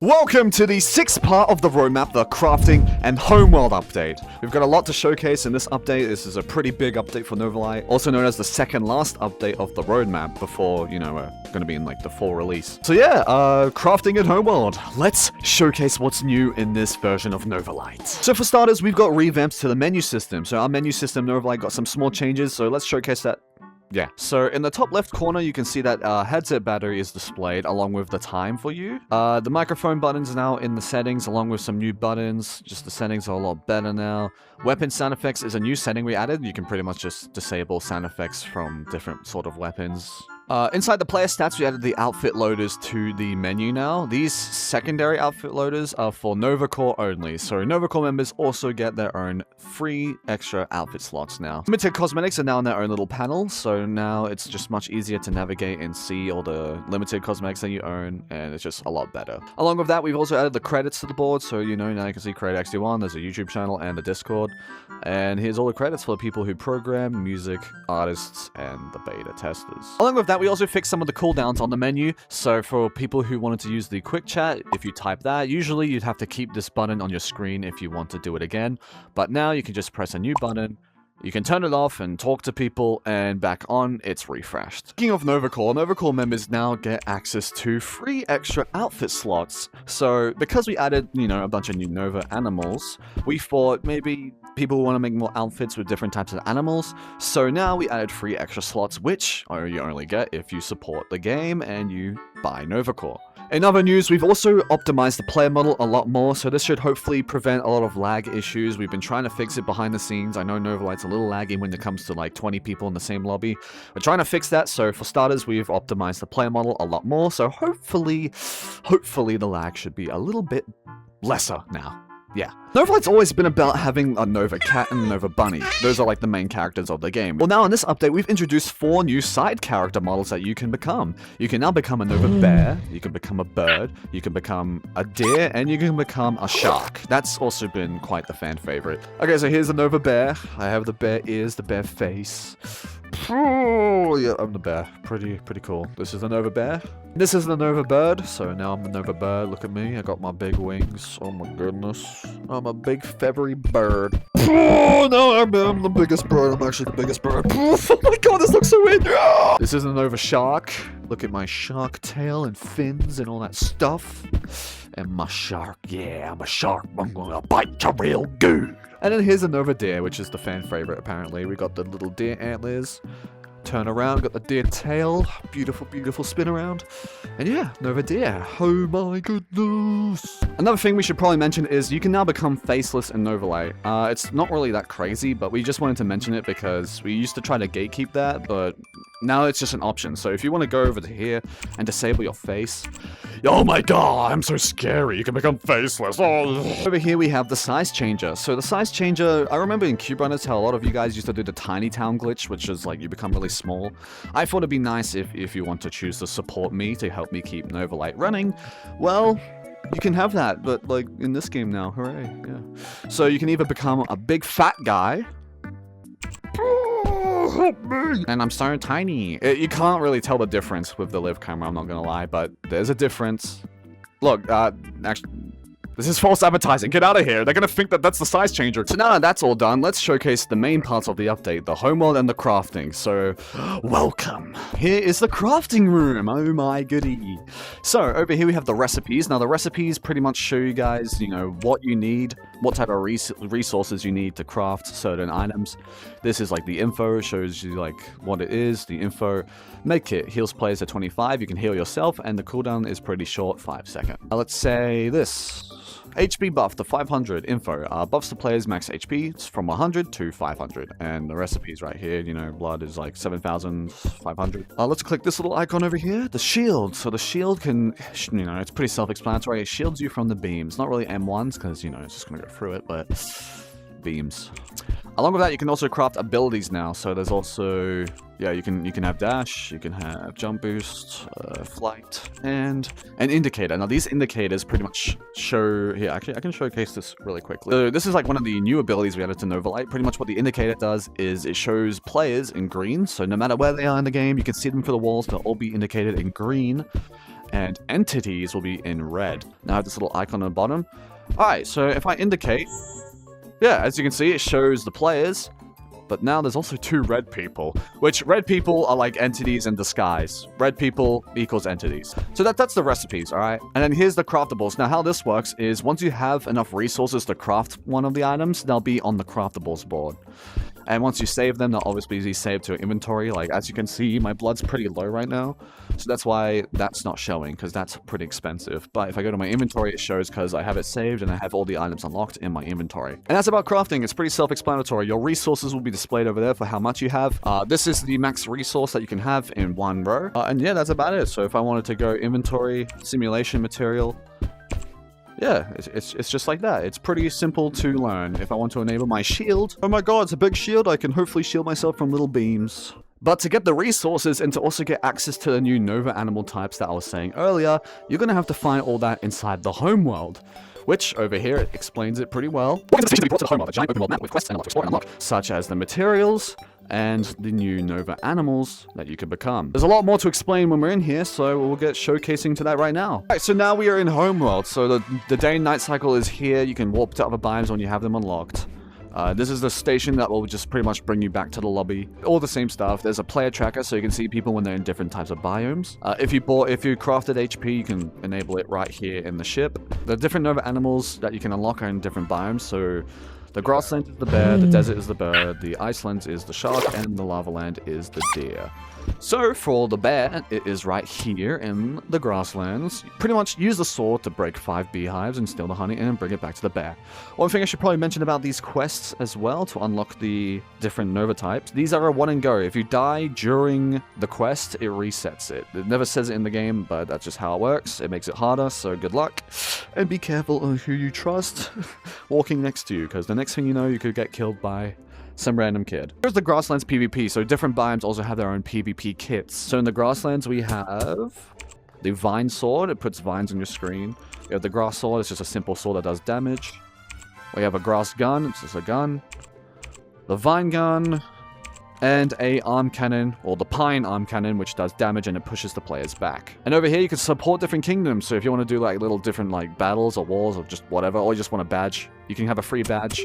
Welcome to the sixth part of the roadmap, the crafting and homeworld update. We've got a lot to showcase in this update. This is a pretty big update for Novalight, also known as the second last update of the roadmap before, we're going to be in like the full release. So yeah, crafting and homeworld. Let's showcase what's new in this version of Novalight. So for starters, we've got revamps to the menu system. So our menu system, Novalight, got some small changes, so let's showcase that. Yeah, so in the top left corner, you can see that headset battery is displayed along with the time for you. The microphone buttons are now in the settings along with some new buttons. Just the settings are a lot better now. Weapon sound effects is a new setting we added. You can pretty much just disable sound effects from different sort of weapons. Inside the player stats, we added the outfit loaders to the menu now. These secondary outfit loaders are for Nova Core only, so Nova Core members also get their own free extra outfit slots now. Limited cosmetics are now in their own little panel, so now it's just much easier to navigate and see all the limited cosmetics that you own, and it's just a lot better. Along with that, we've also added the credits to the board, so now you can see Credit XD1, there's a YouTube channel and a Discord, and here's all the credits for the people who program, music, artists, and the beta testers. Along with that, we also fixed some of the cooldowns on the menu, so for people who wanted to use the quick chat, if you type that, usually you'd have to keep this button on your screen if you want to do it again, but now you can just press a new button, you can turn it off and talk to people, and back on, it's refreshed. Speaking of Nova Core members now get access to free extra outfit slots. So, because we added, a bunch of new Nova animals, we thought maybe people want to make more outfits with different types of animals. So now we added free extra slots, which you only get if you support the game and you buy Nova Core. In other news, we've also optimized the player model a lot more, so this should hopefully prevent a lot of lag issues. We've been trying to fix it behind the scenes. I know Novalight's a little laggy when it comes to like 20 people in the same lobby. We're trying to fix that, so for starters, we've optimized the player model a lot more, so hopefully the lag should be a little bit lesser now. Yeah. Novalight's always been about having a Nova Cat and a Nova Bunny. Those are like the main characters of the game. Well, now in this update, we've introduced 4 new side character models that you can become. You can now become a Nova Bear, you can become a bird, you can become a deer, and you can become a shark. That's also been quite the fan favorite. Okay, so here's the Nova Bear. I have the bear ears, the bear face. Oh, yeah, I'm the bear. Pretty cool. This is the Nova Bear. This is the Nova Bird. So now I'm the Nova Bird. Look at me. I got my big wings. Oh my goodness. I'm a big feathery bird. Oh, no, I'm the biggest bird. I'm actually the biggest bird. Oh my god, this looks so weird. This is the Nova Shark. Look at my shark tail and fins and all that stuff. And my shark. Yeah, I'm a shark. I'm gonna bite you real good. And then here's a Nova Deer, which is the fan favorite, apparently. We got the little deer antlers. Turn around, got the deer tail. Beautiful spin around. And yeah, Nova Deer. Oh my goodness. Another thing we should probably mention is you can now become faceless in Novalight. It's not really that crazy, but we just wanted to mention it because we used to try to gatekeep that, but now it's just an option. So if you want to go over to here and disable your face, oh my god, I'm so scary. You can become faceless. Oh. Over here we have the size changer. So the size changer, I remember in Cube Runners how a lot of you guys used to do the tiny town glitch, which is like you become really small. I thought it'd be nice if you want to choose to support me to help me keep Novalight running. Well, you can have that, but like in this game now, hooray, yeah. So you can either become a big fat guy, and I'm so tiny. You can't really tell the difference with the live camera, I'm not gonna lie, but there's a difference. Look, actually, this is false advertising. Get out of here. They're gonna think that that's the size changer. So now that that's all done, let's showcase the main parts of the update, the homeworld and the crafting. So, welcome. Here is the crafting room. Oh my goodie. So, over here we have the recipes. Now, the recipes pretty much show you guys, what you need, what type of resources you need to craft certain items. This is like the info, shows you like what it is, the info. Medkit heals players at 25, you can heal yourself, and the cooldown is pretty short, 5 seconds. Let's say this. HP buff to 500, info, buffs to players max HP, it's from 100 to 500, and the recipes right here, blood is like 7,500. Let's click this little icon over here, the shield. So the shield can, it's pretty self-explanatory, it shields you from the beams, not really M1s, because, it's just gonna go through it, but beams. Along with that, you can also craft abilities now, so there's also, yeah, you can have dash, you can have jump boost, flight, and an indicator. Now these indicators pretty much show, here, actually I can showcase this really quickly. So this is like one of the new abilities we added to Novalight. Pretty much what the indicator does is it shows players in green, so no matter where they are in the game, you can see them for the walls, they'll all be indicated in green. and entities will be in red. Now I have this little icon on the bottom. Alright, so if I indicate, yeah, as you can see, it shows the players. But now there's also 2 red people, which red people are like entities in disguise. Red people equals entities. So that's the recipes, all right? And then here's the craftables. Now how this works is once you have enough resources to craft one of the items, they'll be on the craftables board. And once you save them, they'll obviously be saved to inventory. Like, as you can see, my blood's pretty low right now. So that's why that's not showing, because that's pretty expensive. But if I go to my inventory, it shows because I have it saved and I have all the items unlocked in my inventory. And that's about crafting. It's pretty self-explanatory. Your resources will be displayed over there for how much you have. This is the max resource that you can have in one row. And yeah, that's about it. So if I wanted to go inventory, simulation material, yeah, it's just like that. It's pretty simple to learn. If I want to enable my shield, oh my god, it's a big shield. I can hopefully shield myself from little beams. But to get the resources and to also get access to the new Nova animal types that I was saying earlier, you're going to have to find all that inside the homeworld. Which, over here, it explains it pretty well. Welcome to the station to be brought to the homeworld, a giant open world map with quests and a lot to explore and unlock, such as the materials and the new Nova animals that you can become. There's a lot more to explain when we're in here, so we'll get showcasing to that right now. Alright, so now we are in homeworld. So the day and night cycle is here. You can warp to other biomes when you have them unlocked. This is the station that will just pretty much bring you back to the lobby. All the same stuff. There's a player tracker, so you can see people when they're in different types of biomes. If you crafted HP, you can enable it right here in the ship. The different Nova animals that you can unlock are in different biomes, so the grassland is the bear, the desert is the bird, the iceland is the shark, and the lava land is the deer. So for the bear, it is right here in the grasslands. You pretty much use the sword to break 5 beehives and steal the honey and bring it back to the bear. One thing I should probably mention about these quests as well to unlock the different Nova types. These are a one and go. If you die during the quest, it resets it. It never says it in the game, but that's just how it works. It makes it harder, so good luck. And be careful of who you trust walking next to you, because the next thing you know, you could get killed by some random kid. Here's the grasslands PvP. So different biomes also have their own PvP kits. So in the grasslands, we have the vine sword. It puts vines on your screen. We have the grass sword. It's just a simple sword that does damage. We have a grass gun. It's just a gun. The vine gun. And a arm cannon, or the pine arm cannon, which does damage and it pushes the players back. And over here, you can support different kingdoms. So if you want to do like little different like battles or wars or just whatever, or you just want a badge, you can have a free badge.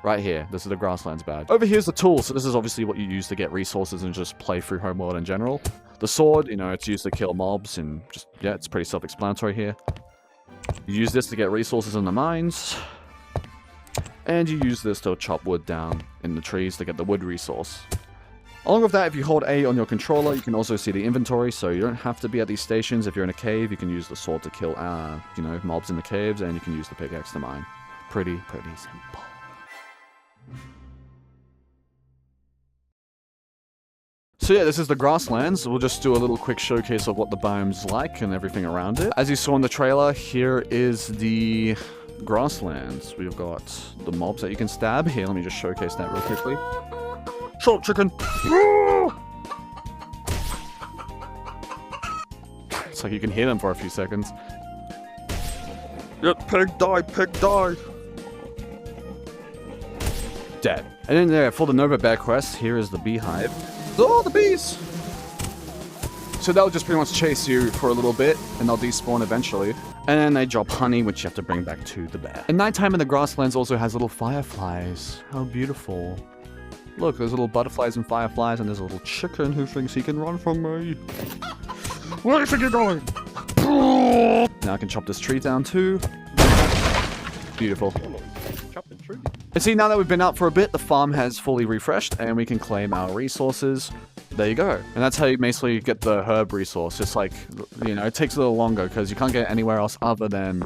Right here, this is the grasslands badge. Over here's the tool, so this is obviously what you use to get resources and just play through homeworld in general. The sword, you know, it's used to kill mobs and just, yeah, it's pretty self-explanatory here. You use this to get resources in the mines. And you use this to chop wood down in the trees to get the wood resource. Along with that, if you hold A on your controller, you can also see the inventory, so you don't have to be at these stations. If you're in a cave, you can use the sword to kill, you know, mobs in the caves, and you can use the pickaxe to mine. Pretty simple. So yeah, this is the grasslands. We'll just do a little quick showcase of what the biome's like and everything around it. As you saw in the trailer, here is the grasslands. We've got the mobs that you can stab. Here, let me just showcase that real quickly. Short chicken! It's like you can hear them for a few seconds. Yep, pig die, pig die! Dead. And then there, for the Nova Bear quest, here is the beehive. Oh, the bees! So they'll just pretty much chase you for a little bit, and they'll despawn eventually. And then they drop honey, which you have to bring back to the bear. And nighttime in the grasslands also has little fireflies. How beautiful. Look, there's little butterflies and fireflies, and there's a little chicken who thinks he can run from me. Where do you think you're going? Now I can chop this tree down too. Beautiful. Chop the tree. And see, now that we've been out for a bit, the farm has fully refreshed, and we can claim our resources. There you go. And that's how you basically get the herb resource. It's like, you know, it takes a little longer, because you can't get it anywhere else other than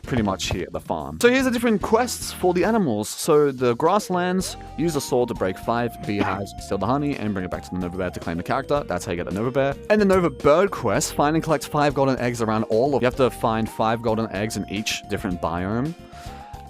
pretty much here at the farm. So here's the different quests for the animals. So the grasslands, use a sword to break 5 beehives, steal the honey, and bring it back to the Nova Bear to claim the character. That's how you get the Nova Bear. And the Nova Bird quest, find and collect 5 golden eggs around all of. You have to find 5 golden eggs in each different biome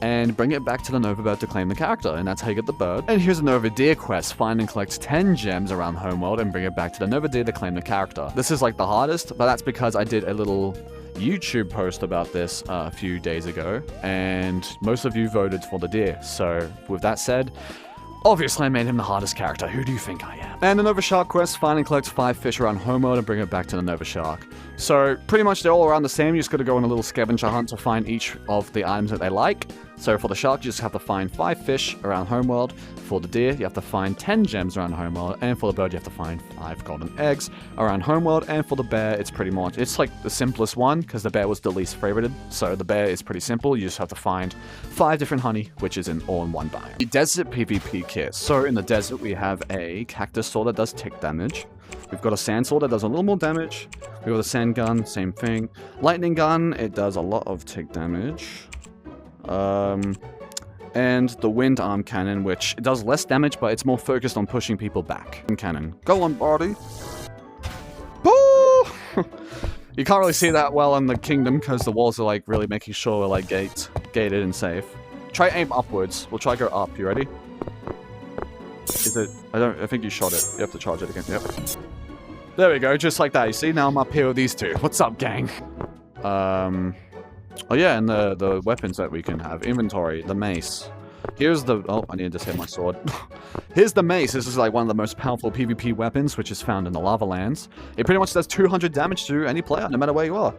and bring it back to the Nova Bird to claim the character, and that's how you get the bird. And here's a Nova Deer quest, find and collect 10 gems around Homeworld and bring it back to the Nova Deer to claim the character. This is like the hardest, but that's because I did a little YouTube post about this a few days ago, and most of you voted for the deer. So with that said, Obviously, I made him the hardest character. Who do you think I am? And the Nova Shark quest, find and collect 5 fish around HomeWorld and bring it back to the Nova Shark. So, pretty much they're all around the same. You just gotta go on a little scavenger hunt to find each of the items that they like. So for the shark, you just have to find 5 fish around HomeWorld. For the deer, you have to find 10 gems around HomeWorld. And for the bird, you have to find 5 golden eggs around HomeWorld. And for the bear, it's pretty much, it's like the simplest one, because the bear was the least favorited. So the bear is pretty simple. You just have to find 5 different honey, which is all in one biome. The desert PvP kit. So in the desert, we have a cactus sword that does tick damage. We've got a sand sword that does a little more damage. We've got a sand gun, same thing. Lightning gun, it does a lot of tick damage. And the wind arm cannon, which it does less damage, but it's more focused on pushing people back. Cannon. Go on, body. Woo! You can't really see that well in the kingdom because the walls are like really making sure we're like gated and safe. Try aim upwards. We'll try go up. You ready? Is it? I think you shot it. You have to charge it again. Yep. There we go. Just like that. You see? Now I'm up here with these two. What's up, gang? Oh yeah, and the weapons that we can have. Inventory. The mace. Here's the... Oh, I need to hit my sword. Here's the mace. This is like one of the most powerful PvP weapons, which is found in the lava lands. It pretty much does 200 damage to any player, no matter where you are.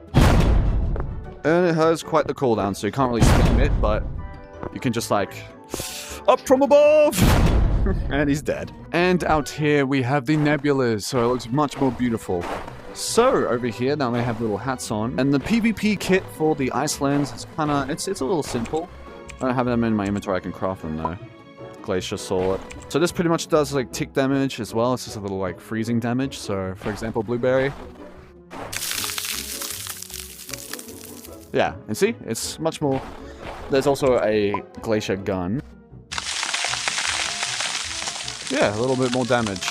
And it has quite the cooldown, so you can't really spam it, but you can just like... Up from above! And he's dead. And out here we have the nebulas, so it looks much more beautiful. So, over here, now they have little hats on. And the PvP kit for the Icelands is kinda... It's a little simple. I don't have them in my inventory, I can craft them though. Glacier Sword. So this pretty much does like tick damage as well. It's just a little like freezing damage. So, for example, Blueberry. Yeah, and see? It's much more... There's also a Glacier Gun. Yeah, a little bit more damage.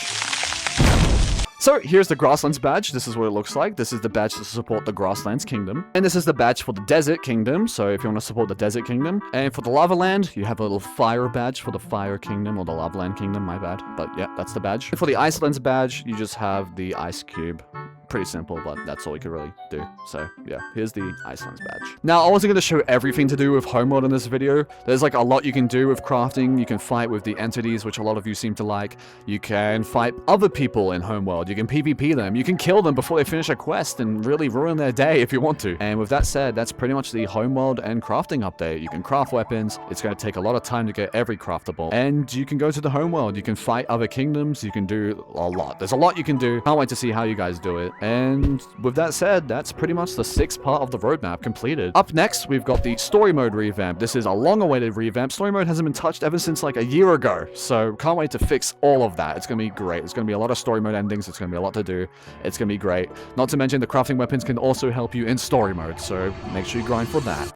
So, here's the Grasslands badge. This is what it looks like. This is the badge to support the Grasslands Kingdom. And this is the badge for the Desert Kingdom, so if you want to support the Desert Kingdom. And for the Lava Land, you have a little Fire badge for the Fire Kingdom, or the Lava Land Kingdom, my bad. But yeah, that's the badge. And for the Icelands badge, you just have the Ice Cube. Pretty simple, but that's all you could really do. So, yeah, here's the Icelands badge. Now, I wasn't going to show everything to do with HomeWorld in this video. There's, like, a lot you can do with crafting. You can fight with the entities, which a lot of you seem to like. You can fight other people in HomeWorld. You can PvP them. You can kill them before they finish a quest and really ruin their day if you want to. And with that said, that's pretty much the HomeWorld and crafting update. You can craft weapons. It's going to take a lot of time to get every craftable. And you can go to the HomeWorld. You can fight other kingdoms. You can do a lot. There's a lot you can do. Can't wait to see how you guys do it. And with that said, that's pretty much the 6th part of the roadmap completed. Up next, we've got the story mode revamp. This is a long-awaited revamp. Story mode hasn't been touched ever since like a year ago, so can't wait to fix all of that. It's gonna be great. It's gonna be a lot of story mode endings. It's gonna be a lot to do. It's gonna be great. Not to mention the crafting weapons can also help you in story mode, so make sure you grind for that.